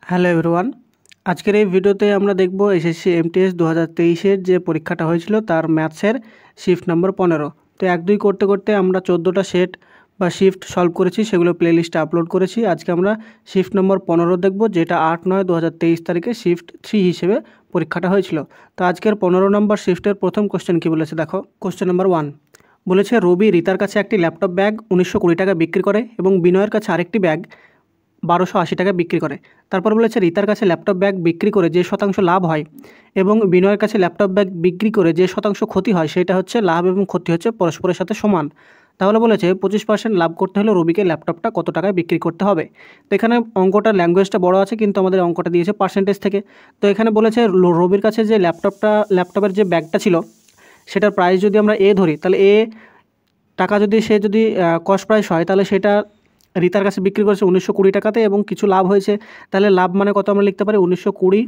Hello everyone, আজকের এই ভিডিওতে আমরা দেখব এসএসসি এমটিএস 2023-এর যে পরীক্ষাটা হয়েছিল তার ম্যাথসের শিফট নম্বর 15। তো 1-2 করতে করতে আমরা 14টা সেট বা শিফট সলভ করেছি, সেগুলো প্লেলিস্টে আপলোড করেছি। আজকে আমরা শিফট নম্বর 15 দেখব, যেটা 8/9/2023 তারিখে শিফট 3 হিসেবে পরীক্ষাটা হয়েছিল। তো আজকের 15 নম্বর শিফটের প্রথম কোশ্চেন কী বলেছে দেখো। কোশ্চেন নম্বর 1 বলেছে, রবি রিতার কাছে একটি ল্যাপটপ ব্যাগ 1920 টাকা বিক্রি করে এবং বিনয়ের কাছে আরেকটি ব্যাগ 1280 টাকা বিক্রি করে। তারপর বলেছে, রিতার কাছে ল্যাপটপ ব্যাগ বিক্রি করে যে শতাংশ লাভ হয় এবং বিনয়ের কাছে ল্যাপটপ ব্যাগ বিক্রি করে যে শতাংশ ক্ষতি হয়, সেটা হচ্ছে লাভ এবং ক্ষতি হচ্ছে পরস্পরের সাথে সমান। তাহলে বলেছে 25% লাভ করতে হলে রবিকে ল্যাপটপটা কত টাকায় বিক্রি করতে হবে। তো এখানে অঙ্কটার ল্যাঙ্গুয়েজটা বড় আছে, কিন্তু আমাদের অঙ্কটা দিয়েছে পার্সেন্টেজ থেকে। তো এখানে বলেছে রবির কাছে যে ল্যাপটপের যে ব্যাগটা ছিল সেটার প্রাইস যদি আমরা এ ধরি, তাহলে এ টাকা যদি কস্ট প্রাইস হয়, তাহলে সেটা রিতার কাছে বিক্রি করেছে 1920 টাকাতে এবং কিছু লাভ হয়েছে। তাহলে লাভ মানে কত আমরা লিখতে পারি, 1920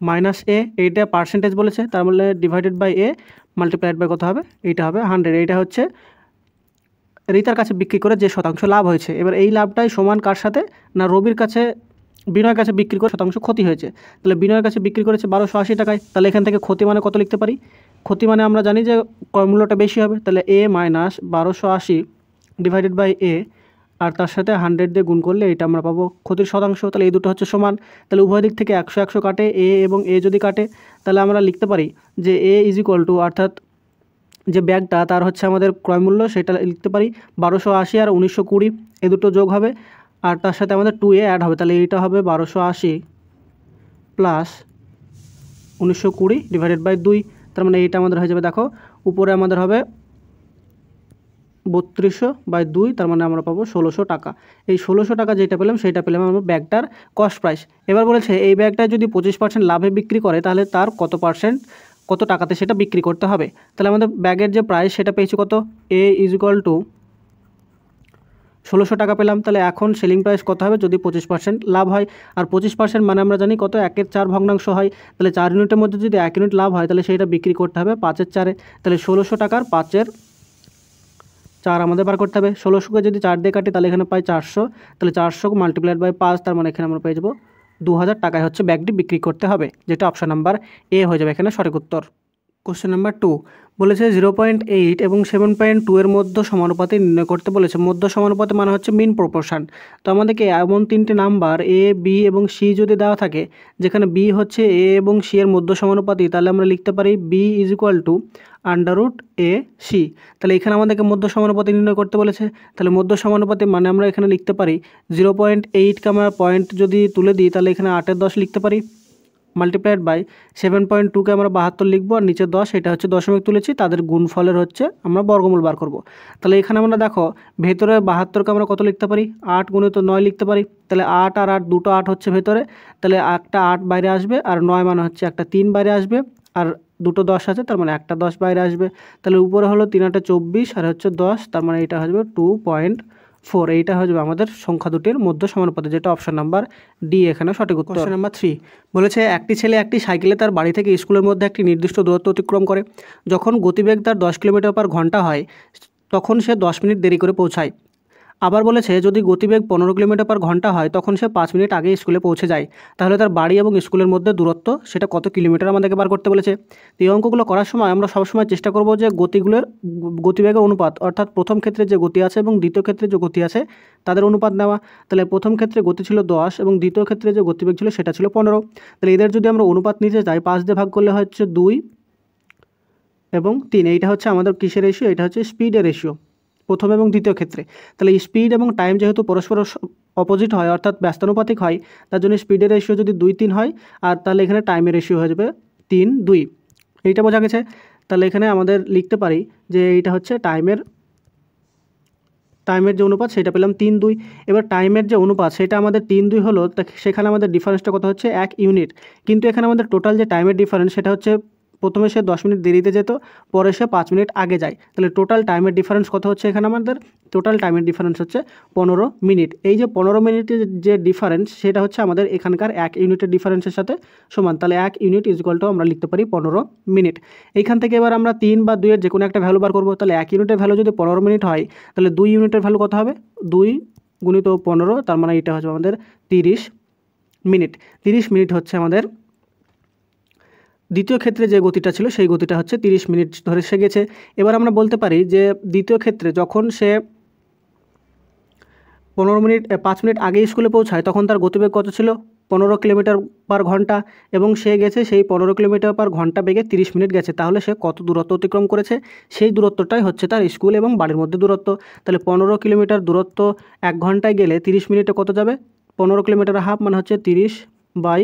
মাইনাস এ, এইটা পার্সেন্টেজ বলেছে, তার মানে divided by A multiplied by কত হবে, এইটা হবে 100। এইটা হচ্ছে রিতার কাছে বিক্রি করে যে শতাংশ লাভ হয়েছে। এবার এই লাভটাই সমান কার সাথে না, বিনয়ের কাছে বিক্রি করে শতাংশ ক্ষতি হয়েছে। তাহলে বিনয়ের কাছে বিক্রি করেছে 1280 টাকায়, তাহলে এখান থেকে ক্ষতি মানে কত লিখতে পারি, ক্ষতি মানে আমরা জানি যে ক্রয় মূল্যটা বেশি হবে, তাহলে এ মাইনাস 1280 ডিভাইডেড বাই এ, আর তার সাথে 100 দিয়ে গুণ করলে এটা আমরা পাবো ক্ষতির শতাংশ। তাহলে এই দুটো হচ্ছে সমান। তাহলে উভয় দিক থেকে 100 কাটে, এ এবং এ যদি কাটে, তাহলে আমরা লিখতে পারি যে এ ইজ ইকুয়াল টু, অর্থাৎ যে ব্যাগটা তার হচ্ছে আমাদের ক্রয়মূল্য, সেটা লিখতে পারি 1280 আর 1920, এ দুটো যোগ হবে আর তার সাথে আমাদের 2a অ্যাড হবে। তাহলে এইটা হবে 1280 প্লাস 1920 ডিভাইডেড বাই 2। তার মানে এইটা আমাদের হয়ে যাবে, দেখো উপরে আমাদের হবে 3200/2, তার মানে আমরা পাবো 1600 টাকা। এই 1600 টাকা যেটা পেলাম সেটা পেলাম আমরা ব্যাগটার কস্ট প্রাইস। এবার বলেছে এই ব্যাগটা যদি 25% লাভে বিক্রি করে, তাহলে তার কত টাকাতে সেটা বিক্রি করতে হবে। তাহলে আমাদের ব্যাগের যে প্রাইস সেটা পেয়েছি কত, এ ইজ ইকুয়াল টু 1600 টাকা পেলাম। তাহলে এখন সেলিং প্রাইস কত হবে যদি 25% লাভ হয়, আর 25% মানে আমরা জানি কত, 1/4 ভগ্নাংশ হয়। তাহলে 4 ইউনিটের মধ্যে যদি 1 ইউনিট লাভ হয়, তাহলে সেটা বিক্রি করতে হবে 5/4। তাহলে 1600 টাকার 5/4 আমাদের বার করতে হবে। 1600কে যদি 4 দিয়ে কাটি, তাহলে এখানে পাই 400। তাহলে 400 মাল্টিপ্লাইড বাই 5, তার মানে এখানে আমরা পেয়ে যাবো 2000 টাকায় হচ্ছে ব্যাগটি বিক্রি করতে হবে, যেটা অপশন নাম্বার এ হয়ে যাবে এখানে সঠিক উত্তর। কোশ্চেন নাম্বার 2 বলেছে 0.8 এবং 7.2 এর মধ্য সমানুপাতে নির্ণয় করতে বলেছে। মধ্য সমানুপাতে মানে হচ্ছে মিন প্রপোর্শন। তো আমাদেরকে এমন 3টে নাম্বার এ, বি এবং সি যদি দেওয়া থাকে, যেখানে বি হচ্ছে এ এবং সি এর মধ্য সমানুপাতি, তাহলে আমরা লিখতে পারি B is equal two √a/c। তাহলে এখানে আমাদেরকে মধ্য সমানুপাতি নির্ণয় করতে বলেছে। তাহলে মধ্য সমানুপাতি মানে আমরা এখানে লিখতে পারি 0.8কে আমরা পয়েন্ট যদি তুলে দিই, তাহলে এখানে 8/10 লিখতে পারি, মাল্টিপ্লাইড বাই 7.2কে আমরা 72 লিখবো, আর নিচে 10, এটা হচ্ছে দশমিক তুলেছি, তাদের গুণফলের হচ্ছে আমরা বর্গমূল বার করব। তাহলে এখানে আমরা দেখো ভেতরে 72কে আমরা কত লিখতে পারি, 8 × 9 লিখতে পারি। তাহলে 8 আর 8, দুটো 8 হচ্ছে ভেতরে, তাহলে একটা 8 বাইরে আসবে, আর 9 মানে হচ্ছে একটা 3 বাইরে আসবে, আর দুটো 10 আছে, তার মানে একটা 10 বাইরে আসবে। তাহলে উপরে হলো 3 × 8 = 24 আর হচ্ছে 10, তার মানে এটা হয়ে যাবে 2.4। এইটা হয়ে যাবে আমাদের সংখ্যা দুটির মধ্য সমানুপাতে, যেটা অপশন নাম্বার ডি এখানে সঠিক উত্তর। কোশ্চেন নাম্বার 3 বলেছে, একটি ছেলে একটি সাইকেলে তার বাড়ি থেকে স্কুলের মধ্যে একটি নির্দিষ্ট দূরত্ব অতিক্রম করে। যখন গতিবেগ তার 10 কিলোমিটার/ঘন্টা হয়, তখন সে 10 মিনিট দেরি করে পৌঁছায়। আবার বলেছে যদি গতিবেগ 15 কিলোমিটার/ঘন্টা হয়, তখন সে 5 মিনিট আগে স্কুলে পৌঁছে যায়। তাহলে তার বাড়ি এবং স্কুলের মধ্যে দূরত্ব সেটা কত কিলোমিটার আমাদেরকে বার করতে বলেছে। তো এই অঙ্কগুলো করার সময় আমরা সবসময় চেষ্টা করব যে গতিবেগের অনুপাত, অর্থাৎ প্রথম ক্ষেত্রে যে গতি আছে এবং দ্বিতীয় ক্ষেত্রে যে গতি আছে তাদের অনুপাত নেওয়া। তাহলে প্রথম ক্ষেত্রে গতি ছিল 10 এবং দ্বিতীয় ক্ষেত্রে যে গতিবেগ ছিল সেটা ছিল 15। তাহলে এদের যদি আমরা অনুপাত নিতে চাই, 5 দিয়ে ভাগ করলে হচ্ছে 2 এবং 3। এইটা হচ্ছে আমাদের কিসের রেশিও, এটা হচ্ছে স্পিডের রেশিও প্রথম এবং দ্বিতীয় ক্ষেত্রে। তাহলে স্পিড এবং টাইম যেহেতু পরস্পর অপোজিট হয়, অর্থাৎ ব্যস্তানুপাতিক হয়, তার জন্য স্পিডের রেশিও যদি 2-3 হয়, আর তাহলে এখানে টাইমের রেশিও হয়ে যাবে 3-2। এইটা বোঝা গেছে। তাহলে এখানে আমাদের লিখতে পারি যে এইটা হচ্ছে টাইমের যে অনুপাত, সেটা পেলাম 3-2। এবার টাইমের যে অনুপাত সেটা আমাদের 3-2 হলো, সেখানে আমাদের ডিফারেন্সটা কত হচ্ছে 1 ইউনিট। কিন্তু এখানে আমাদের টোটাল যে টাইমের ডিফারেন্স সেটা হচ্ছে প্রথমে সে 10 মিনিট দেরিতে যেত, পরে সে 5 মিনিট আগে যায়। তাহলে টোটাল টাইমের ডিফারেন্স কত হচ্ছে, এখানে আমাদের টোটাল টাইমের ডিফারেন্স হচ্ছে 15 মিনিট। এই যে 15 মিনিটের যে ডিফারেন্স সেটা হচ্ছে আমাদের এখানকার 1 ইউনিটের ডিফারেন্সের সাথে সমান। তাহলে 1 ইউনিট ইজ ইকুয়াল টু আমরা লিখতে পারি 15 মিনিট। এইখান থেকে এবার আমরা 3 বা 2 এর যে কোনো একটা ভ্যালু বার করবো। তাহলে 1 ইউনিটের ভ্যালু যদি 15 মিনিট হয়, তাহলে 2 ইউনিটের ভ্যালু কত হবে, 2 × 15, তার মানে এটা হচ্ছে আমাদের 30 মিনিট। 30 মিনিট হচ্ছে আমাদের দ্বিতীয় ক্ষেত্রে যে গতিটা ছিল সেই গতিটা হচ্ছে 30 মিনিট ধরে সে গেছে। এবার আমরা বলতে পারি যে দ্বিতীয় ক্ষেত্রে যখন সে 5 মিনিট আগে স্কুলে পৌঁছায় তখন তার গতিবেগ কত ছিল? 15 কিলোমিটার পার ঘন্টা, এবং সে গেছে সেই 15 কিলোমিটার পার ঘন্টা বেগে 30 মিনিট গেছে। তাহলে সে কত দূরত্ব অতিক্রম করেছে? সেই দূরত্বটাই হচ্ছে তার স্কুল এবং বাড়ির মধ্যে দূরত্ব। তাহলে 15 কিলোমিটার দূরত্ব 1 ঘন্টায় গেলে 30 মিনিটে কত যাবে? 15 কিলোমিটার হাফ মানে হচ্ছে 30 বাই,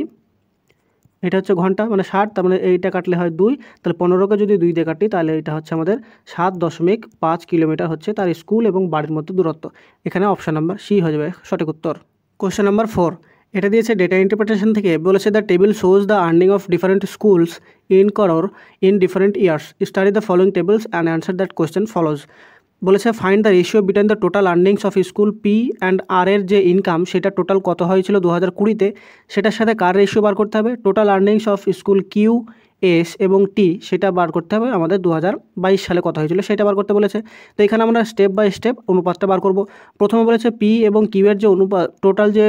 এটা হচ্ছে ঘন্টা মানে 60, তার মানে এইটা কাটলে হয় 2, তাহলে 15কে যদি 2 দিয়ে কাটি তাহলে এটা হচ্ছে আমাদের 7.5 কিলোমিটার হচ্ছে তার স্কুল এবং বাড়ির মধ্যে দূরত্ব। এখানে অপশান নাম্বার সি হয়ে যাবে সঠিক উত্তর। কোয়েশ্চেন নাম্বার 4, এটা দিয়েছে ডেটা ইন্টারপ্রিটেশন থেকে, বলেছে the table shows the earning of different schools in করোর in different years, study the following tables and answer that question follows. বলেছে find the ratio between the total earnings of school P and R এর যে income সেটা total কত হয়েছিল 2020-তে, সেটার সাথে কার ratio বার করতে হবে? Total earnings of school Q, S এবং টি সেটা বার করতে হবে আমাদের 2022 সালে কত হয়েছিল সেটা বার করতে বলেছে। তো এখানে আমরা স্টেপ বাই স্টেপ অনুপাতটা বার করব। প্রথমে বলেছে পি এবং কিউ এর যে অনুপাত টোটাল যে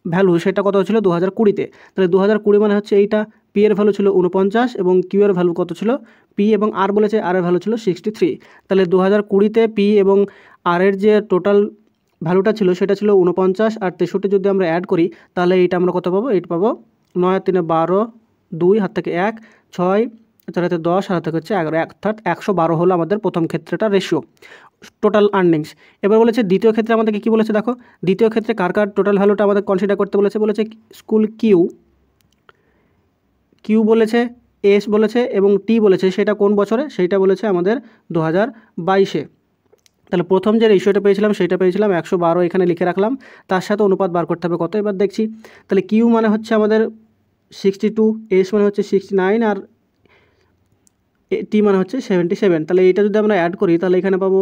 ভ্যালু সেটা কত ছিল 2020-তে, তাহলে 2020 মানে হচ্ছে এইটা, পি এর ভ্যালু ছিল 49 এবং কিউ এর ভ্যালু কত ছিল? পি এবং আর বলেছে আর এর ভ্যালু ছিল 63। তাহলে 2020-তে পি এবং আর এর যে টোটাল ভ্যালুটা ছিল সেটা ছিল 49 আর 63 যদি আমরা অ্যাড করি তাহলে এইটা আমরা কত পাবো? এইটা পাবো 9 আর 3 12, 2 হাত থেকে 1, 6, 4 হাতে 10 আর হাত থেকে হচ্ছে 11, অর্থাৎ 112 হলো আমাদের প্রথম ক্ষেত্রেটা রেশিও টোটাল আর্নিংস। এবার বলেছে দ্বিতীয় ক্ষেত্রে আমাদেরকে কী বলেছে দেখো, দ্বিতীয় ক্ষেত্রে কার কার টোটাল ভ্যালুটা আমাদের কনসিডার করতে বলেছে? বলেছে স্কুল কিউ বলেছে, এস বলেছে এবং টি বলেছে, সেটা কোন বছরে? সেইটা বলেছে আমাদের 2022-এ। তাহলে প্রথম যে রেশিওটা পেয়েছিলাম সেটা পেয়েছিলাম 112, এখানে লিখে রাখলাম, তার সাথে অনুপাত বার করতে হবে কত, এবার দেখছি। তাহলে কিউ মানে হচ্ছে আমাদের 62, এস মানে হচ্ছে 69 আর টি মানে হচ্ছে 77। তাহলে এইটা যদি আমরা অ্যাড করি তাহলে এখানে পাবো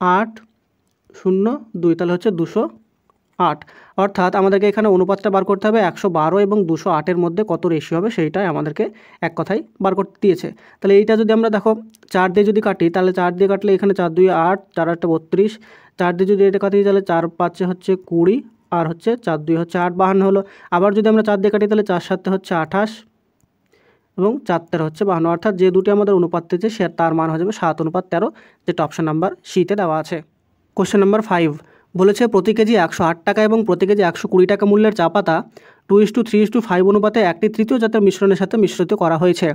802, তাহলে হচ্ছে 208। অর্থাৎ আমাদেরকে এখানে অনুপাতটা বার করতে হবে 112 এবং 208-এর মধ্যে কত রেশিও হবে সেইটাই আমাদেরকে এক কথায় বার করতে দিয়েছে। তাহলে এইটা যদি আমরা দেখো 4 দিয়ে যদি কাটি তাহলে 4 দিয়ে কাটলে এখানে 4 2 8, 4 8 32, 4 দিয়ে যদি এটা কাটি তাহলে 4 5 হচ্ছে 20 আর হচ্ছে 4 2 হচ্ছে 8, 52 হলো। আবার যদি আমরা 4 দিয়ে কাটি তাহলে 4 7 হচ্ছে 28 এবং 4 13 হচ্ছে 52, অর্থাৎ যে দুটি আমাদের অনুপাত দিয়েছে সে তার মান হয়ে যাবে 7:13, যেটা অপশান নাম্বার সিতে দেওয়া আছে। কোশ্চেন নাম্বার 5, বলেছে প্রতি কেজি 108 টাকা এবং প্রতি কেজি 120 টাকা মূল্যের চা পাতা 2:3:5 অনুপাতে একটি তৃতীয় জাতের মিশ্রণের সাথে মিশ্রিত করা হয়েছে।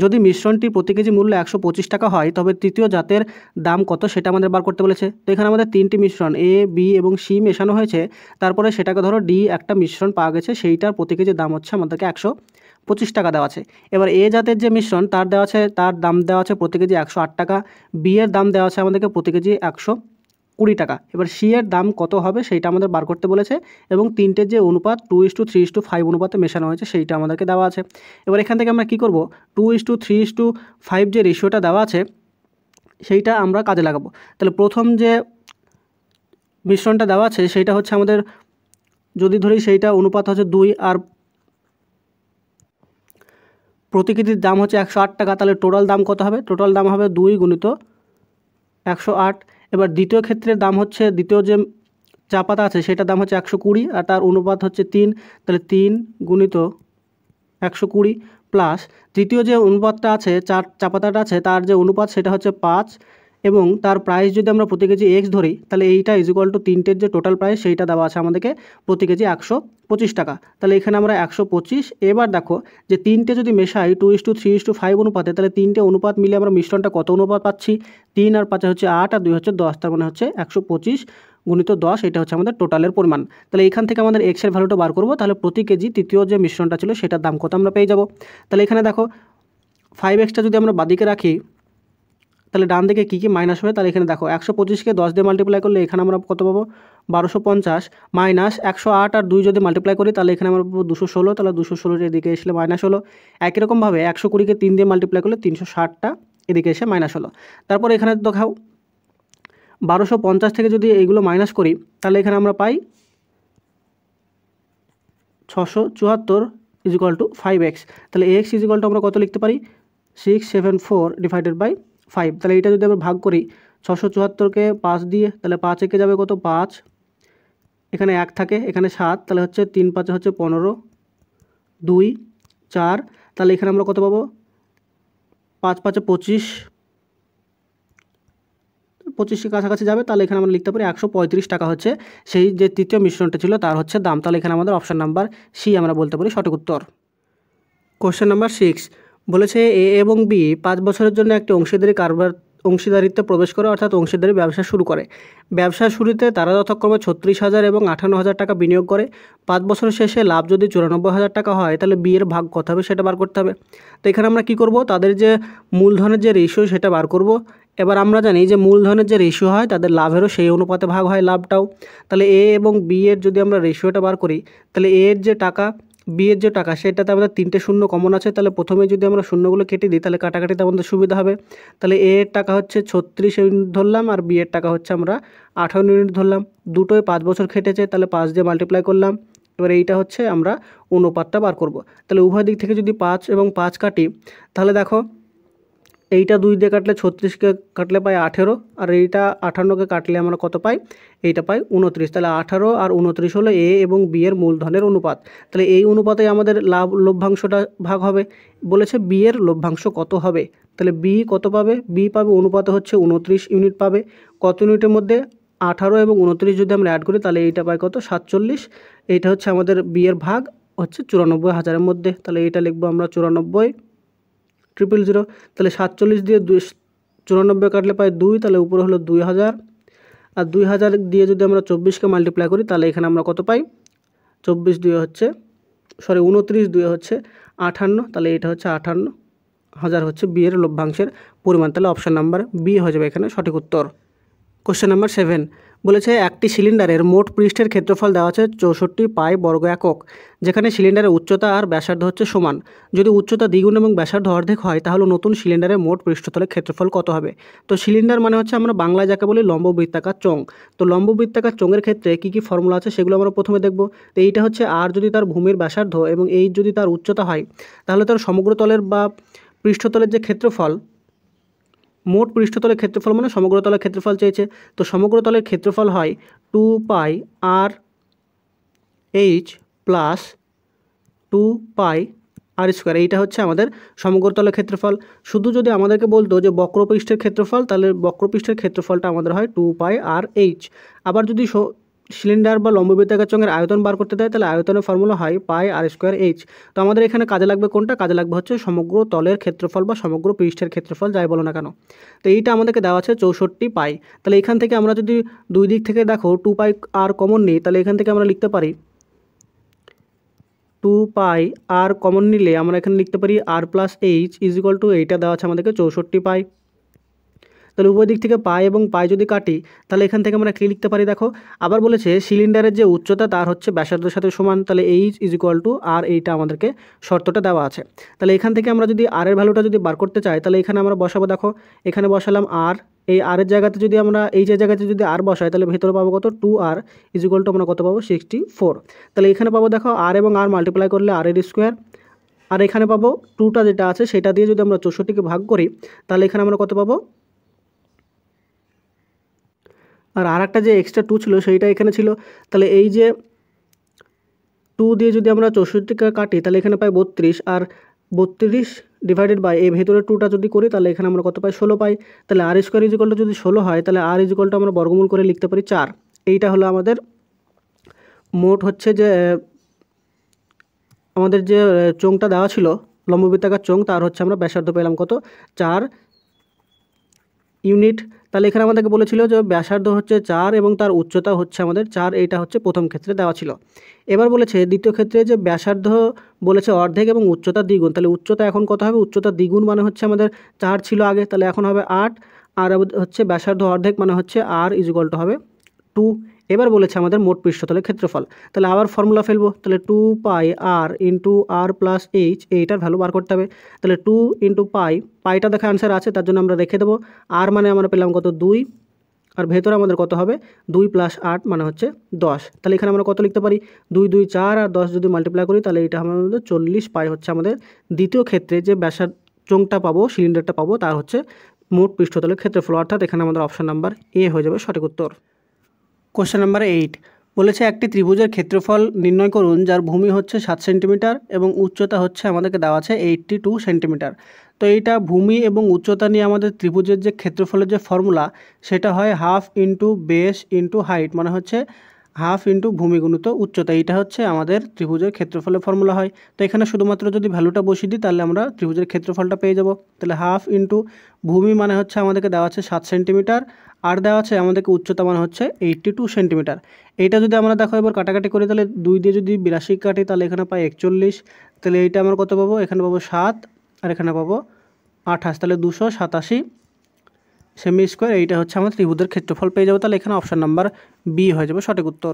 যদি মিশ্রণটি প্রতি কেজি মূল্য 125 টাকা হয় তবে তৃতীয় জাতের দাম কত সেটা আমাদের বার করতে বলেছে। তো এখানে আমাদের 3টি মিশ্রণ এ, বি এবং সি মেশানো হয়েছে, তারপরে সেটাকে ধরো ডি একটা মিশ্রণ পাওয়া গেছে, সেইটার প্রতি কেজির দাম হচ্ছে আমাদেরকে 125 টাকা দেওয়া আছে। এবার এ জাতের যে মিশ্রণ তার দেওয়া আছে, তার দাম দেওয়া আছে প্রতি কেজি 108 টাকা, বি এর দাম দেওয়া আছে আমাদেরকে প্রতি কেজি 120 টাকা। এবার সি এর দাম কত হবে সেইটা আমাদের বার করতে বলেছে, এবং তিনটের যে অনুপাত 2:3:5 অনুপাতে মেশানো হয়েছে সেইটা আমাদেরকে দেওয়া আছে। এবার এখান থেকে আমরা কী করব, 2:3:5 যে রেশিওটা দেওয়া আছে সেইটা আমরা কাজে লাগাবো। তাহলে প্রথম যে মিশ্রণটা দেওয়া আছে সেইটা হচ্ছে আমাদের, যদি ধরি সেইটা অনুপাত হচ্ছে 2 আর প্রতি কেজির দাম হচ্ছে 108 টাকা, তাহলে টোটাল দাম কত হবে? টোটাল দাম হবে 2 গুণিত 108। এবার দ্বিতীয় ক্ষেত্রের দাম হচ্ছে, দ্বিতীয় যে চা পাতা আছে সেটার দাম হচ্ছে 120 আর তার অনুপাত হচ্ছে 3, তাহলে 3 গুণিত 120 প্লাস তৃতীয় যে অনুপাতটা আছে চা পাতাটা আছে তার যে অনুপাত সেটা হচ্ছে 5, এবং তার প্রাইস যদি আমরা প্রতি কেজি এক্স ধরি তাহলে এইটা ইকুয়াল টু তিনটের যে টোটাল প্রাইস সেইটা দেওয়া আছে আমাদেরকে প্রতি কেজি 125 টাকা। তাহলে এখানে আমরা 125। এবার দেখো যে তিনটে যদি মেশাই 2:3:5 অনুপাতে, তাহলে তিনটে অনুপাত মিলে আমরা মিশ্রণটা কত অনুপাত পাচ্ছি? 3 আর 5 হচ্ছে 8 আর 2 হচ্ছে 10, তার মানে হচ্ছে 125 গুণিত 10, এটা হচ্ছে আমাদের টোটালের পরিমাণ। তাহলে এখান থেকে আমাদের এক্সের ভ্যালুটা বার করব, তাহলে প্রতি কেজি তৃতীয় যে মিশ্রণটা ছিল সেটার দাম কত আমরা পেয়ে যাব। তাহলে এখানে দেখো 5xটা যদি আমরা বাদিকে রাখি তাহলে ডান দিকে কী কী মাইনাস হবে, তাহলে এখানে দেখো 125কে 10 দিয়ে মাল্টিপ্লাই করলে এখানে আমরা কত পাবো? 1250 মাইনাস 108 আর 2 যদি মাল্টিপ্লাই করি তাহলে এখানে আমরা পাবো 216, তাহলে 216 এদিকে এসলে মাইনাস হলো। একই রকমভাবে 120কে 3 দিয়ে মাল্টিপ্লাই করলে 360টা এদিকে এসে মাইনাস হলো। তারপর এখানে দেখাও 1250 থেকে যদি এইগুলো মাইনাস করি তাহলে এখানে আমরা পাই 674 ইজিক্যাল টু 5x। তাহলে x ইজিক্যাল টু আমরা কত লিখতে পারি? 674 ডিভাইডেড বাই 5। তাহলে এটা যদি আমরা ভাগ করি 674কে 5 দিয়ে, তাহলে 5 একে যাবে কত? 5, এখানে 1 থাকে, এখানে 7, তাহলে হচ্ছে 3 5 হচ্ছে 15, 2 4, তাহলে এখানে আমরা কত পাবো, 5 5 25, 25 কাছাকাছি যাবে। তাহলে এখানে আমরা লিখতে পারি 135 টাকা হচ্ছে সেই যে তৃতীয় মিশ্রণটা ছিল তার হচ্ছে দাম। তাহলে এখানে আমাদের অপশান নাম্বার সি আমরা বলতে পারি সঠিক উত্তর। কোশ্চেন নাম্বার 6 বলেছে এ এবং বি 5 বছরের জন্য একটি অংশীদারিত্বে প্রবেশ করে, অর্থাৎ অংশীদারি ব্যবসা শুরু করে। ব্যবসার শুরুতে তারা যথাক্রমে 36,000 এবং 58,000 টাকা বিনিয়োগ করে। 5 বছর শেষে লাভ যদি 94,000 টাকা হয় তাহলে বি এর ভাগ কত হবে সেটা বার করতে হবে। তো এখানে আমরা কি করব, তাদের যে মূলধনের যে রেশিও সেটা বার করব। এবার আমরা জানি যে মূলধনের যে রেশিও হয় তাদের লাভেরও সেই অনুপাতে ভাগ হয় লাভটাও। তাহলে এ এবং বি এর যদি আমরা রেশিওটা বার করি, তাহলে এ এর যে টাকা বি এর যে টাকা সেটাতে আমাদের 3টে শূন্য কমন আছে। তাহলে প্রথমে যদি আমরা শূন্যগুলো কেটে দিই তাহলে কাটাকাটিতে আমাদের সুবিধা হবে। তাহলে এ এর টাকা হচ্ছে 36 ইউনিট ধরলাম, আর বি এর টাকা হচ্ছে আমরা 58 ইউনিট ধরলাম। দুটোই 5 বছর খেটেছে, তাহলে 5 দিয়ে মাল্টিপ্লাই করলাম। এবার এইটা হচ্ছে আমরা অনুপাতটা বার করব। তাহলে উভয় দিক থেকে যদি 5 এবং 5 কাটি, তাহলে দেখো এইটা 2 দিয়ে কাটলে 36কে কাটলে পাই 18, আর এইটা 58কে কাটলে আমরা কত পাই, এইটা পাই 29। তাহলে 18 আর 29 হলো এ এবং বি এর মূলধনের অনুপাত। তাহলে এই অনুপাতে আমাদের লভ্যাংশটা ভাগ হবে। বলেছে বি এর লভ্যাংশ কত হবে, তাহলে বি কত পাবে, বি পাবে অনুপাতে হচ্ছে 29 ইউনিট পাবে। কত ইউনিটের মধ্যে, 18 এবং 29 যদি আমরা অ্যাড করি তাহলে এইটা পাই কত, 47। এইটা হচ্ছে আমাদের বি এর ভাগ হচ্ছে 94,000-এর মধ্যে। তাহলে এইটা লিখবো আমরা 94,000। তাহলে 47 দিয়ে 94 কাটলে পাই 2, তাহলে উপরে হলো 2,000, আর 2,000 দিয়ে যদি আমরা 24কে মাল্টিপ্লাই করি তাহলে এখানে আমরা কত পাই, 29 হচ্ছে 58, তাহলে এটা হচ্ছে 58,000 হচ্ছে বি এর লভ্যাংশের পরিমাণ। তাহলে অপশান নাম্বার বি হয়ে যাবে এখানে সঠিক উত্তর। কোশ্চেন নাম্বার 7 বলেছে একটি সিলিন্ডারের মোট পৃষ্ঠের ক্ষেত্রফল দেওয়া আছে 64 পাই বর্গ একক, যেখানে সিলিন্ডারের উচ্চতা আর ব্যাসার্ধ হচ্ছে সমান। যদি উচ্চতা দ্বিগুণ এবং ব্যাসার্ধ অর্ধেক হয় তাহলে নতুন সিলিন্ডারের মোট পৃষ্ঠতলের ক্ষেত্রফল কত হবে। তো সিলিন্ডার মানে হচ্ছে আমরা বাংলায় যাকে বলি লম্ববৃত্তাকার চোঙ। তো লম্ববৃত্তাকার চোঙের ক্ষেত্রে কী কী ফর্মুলা আছে সেগুলো আমরা প্রথমে দেখব। তো এইটা হচ্ছে আর যদি তার ভূমির ব্যাসার্ধ এবং এই যদি তার উচ্চতা হয় তাহলে তার সমগ্র তলের বা পৃষ্ঠতলের যে ক্ষেত্রফল, মোট পৃষ্ঠতলের ক্ষেত্রফল মানে সমগ্র তলের ক্ষেত্রফল চেয়েছে। তো সমগ্র তলের ক্ষেত্রফল হয় 2 পাই আর এইচ প্লাস 2 পাই আর স্কোয়ার। এইটা হচ্ছে আমাদের সমগ্র তলের ক্ষেত্রফল। শুধু যদি আমাদেরকে বলতো যে বক্রপৃষ্ঠের ক্ষেত্রফল, তাহলে বক্রপৃষ্ঠের ক্ষেত্রফলটা আমাদের হয় 2 পাই আর এইচ। আবার যদি সিলিন্ডার বা লম্ববৃত্তাকার চোঙের আয়তন বার করতে দেয় তাহলে আয়তনের ফর্মুলা হয় পাই আর স্কোয়ার এইচ। তো আমাদের এখানে কাজে লাগবে কোনটা, কাজে লাগবে হচ্ছে সমগ্র তলের ক্ষেত্রফল বা সমগ্র পৃষ্ঠের ক্ষেত্রফল যাই বলো না কেন। তো এইটা আমাদেরকে দেওয়া আছে 64 পাই। তাহলে এখান থেকে আমরা যদি দুই দিক থেকে দেখো 2 পাই আর কমন নিই তাহলে এখান থেকে আমরা লিখতে পারি 2 পাই আর কমন নিলে আমরা এখানে লিখতে পারি R plus H is equal to, এইটা দেওয়া আছে আমাদেরকে 64 পাই। তাহলে উভয় দিক থেকে পাই এবং পাই যদি কাটি তাহলে এখান থেকে আমরা কী লিখতে পারি দেখো। আবার বলেছে সিলিন্ডারের যে উচ্চতা তার হচ্ছে ব্যাসার্ধের সাথে সমান, তাহলে এইচ ইজ ইকুয়াল টু আর, এইটা আমাদেরকে শর্তটা দেওয়া আছে। তাহলে এখান থেকে আমরা যদি আর এর ভ্যালুটা যদি বার করতে চাই তাহলে এখানে আমরা বসাবো, দেখো এখানে বসালাম আর, এই আর এর জায়গাতে যদি আমরা এই যে জায়গাতে যদি আর বসাই তাহলে ভেতরে পাবো কত, 2r ইজ ইকুয়াল টু আমরা কত পাবো 64। তাহলে এখানে পাবো দেখো আর এবং আর মাল্টিপ্লাই করলে আর এর স্কোয়ার, আর এখানে পাবো 2টা যেটা আছে সেটা দিয়ে যদি আমরা 64কে ভাগ করি তাহলে এখানে আমরা কত পাবো, আর একটা যে এক্সট্রা 2 ছিল সেইটা এখানে ছিল। তাহলে এই যে 2 দিয়ে যদি আমরা 64কে কাটি তাহলে এখানে পাই 32, আর 32 ডিভাইডেড বাই এই ভেতরে 2টা যদি করি তাহলে এখানে আমরা কত পাই, 16 পাই। তাহলে আর স্কোয়ার ইজ ইকুয়াল টু যদি 16 হয় তাহলে আর ইজ ইকুয়াল টু আমরা বর্গমূল করে লিখতে পারি 4। এইটা হলো আমাদের মোট হচ্ছে যে আমাদের যে চোঙটা দেওয়া ছিল লম্ববৃত্তাকার চোঙ তার হচ্ছে আমরা ব্যাসার্ধ পেলাম কত, 4 ইউনিট। তাহলে এখানে আমাদেরকে বলেছিল যে ব্যাসার্ধ হচ্ছে 4 এবং তার উচ্চতা হচ্ছে আমাদের 4, এইটা হচ্ছে প্রথম ক্ষেত্রে দেওয়া ছিল। এবার বলেছে দ্বিতীয় ক্ষেত্রে যে ব্যাসার্ধ বলেছে অর্ধেক এবং উচ্চতা দ্বিগুণ। তাহলে উচ্চতা এখন কত হবে, উচ্চতা দ্বিগুণ মানে হচ্ছে আমাদের 4 ছিল আগে, তাহলে এখন হবে 8, আর হচ্ছে ব্যাসার্ধ অর্ধেক মানে হচ্ছে আর ইজ ইকুয়াল টু হবে 2। এবার বলেছে আমাদের মোট পৃষ্ঠতলের ক্ষেত্রফল। তাহলে আবার ফর্মুলা ফেলবো, তাহলে 2 পাই আর ইন্টু আর প্লাস এইচ, এইটার ভ্যালু বার করতে হবে। তাহলে 2 ইন্টু পাইটা দেখা আনসার আছে তার জন্য আমরা রেখে দেবো। আর মানে আমরা পেলাম কত, 2, আর ভেতরে আমাদের কত হবে 2 প্লাস 8 মানে হচ্ছে 10। তাহলে এখানে আমরা কত লিখতে পারি, 2 2 4 আর 10 যদি মাল্টিপ্লাই করি তাহলে এটা আমাদের 40 পাই হচ্ছে আমাদের দ্বিতীয় ক্ষেত্রে যে ব্যাসার্ধ চোঙটা পাবো, সিলিন্ডারটা পাবো তার হচ্ছে মোট পৃষ্ঠতলের ক্ষেত্রফল। অর্থাৎ এখানে আমাদের অপশান নাম্বার এ হয়ে যাবে সঠিক উত্তর। কোশ্চেন নাম্বার 8 বলেছে একটি ত্রিভুজের ক্ষেত্রফল নির্ণয় করুন যার ভূমি হচ্ছে 7 সেন্টিমিটার এবং উচ্চতা হচ্ছে আমাদেরকে দেওয়া আছে 82 সেন্টিমিটার। তো এইটা ভূমি এবং উচ্চতা নিয়ে আমাদের ত্রিভুজের যে ক্ষেত্রফলের যে ফর্মুলা সেটা হয় half into base into height, মানে হচ্ছে হাফ ইন্টু ভূমি গুণিত উচ্চতা। এইটা হচ্ছে আমাদের ত্রিভুজের ক্ষেত্রফলের ফর্মুলা হয়। তো এখানে শুধুমাত্র যদি ভ্যালুটা বসিয়ে দিই তাহলে আমরা ত্রিভুজের ক্ষেত্রফলটা পেয়ে যাব। তাহলে হাফ ইন্টু ভূমি মানে হচ্ছে আমাদেরকে দেওয়া আছে 7 সেন্টিমিটার, আর দেওয়া আছে আমাদেরকে উচ্চতা মানে হচ্ছে 82 সেন্টিমিটার। এইটা যদি আমরা দেখো এবার কাটাকাটি করি তাহলে 2 দিয়ে যদি 82 কাটি তাহলে এখানে পাই 41, তাহলে এইটা আমরা কত পাবো, এখানে পাবো 7 আর এখানে পাবো 28, তাহলে 287 সেমি স্কোয়ার। এইটা হচ্ছে আমাদের ত্রিভুজের ক্ষেত্রফল পেয়ে যাবো। তাহলে এখানে অপশান নাম্বার বি হয়ে যাবে সঠিক উত্তর।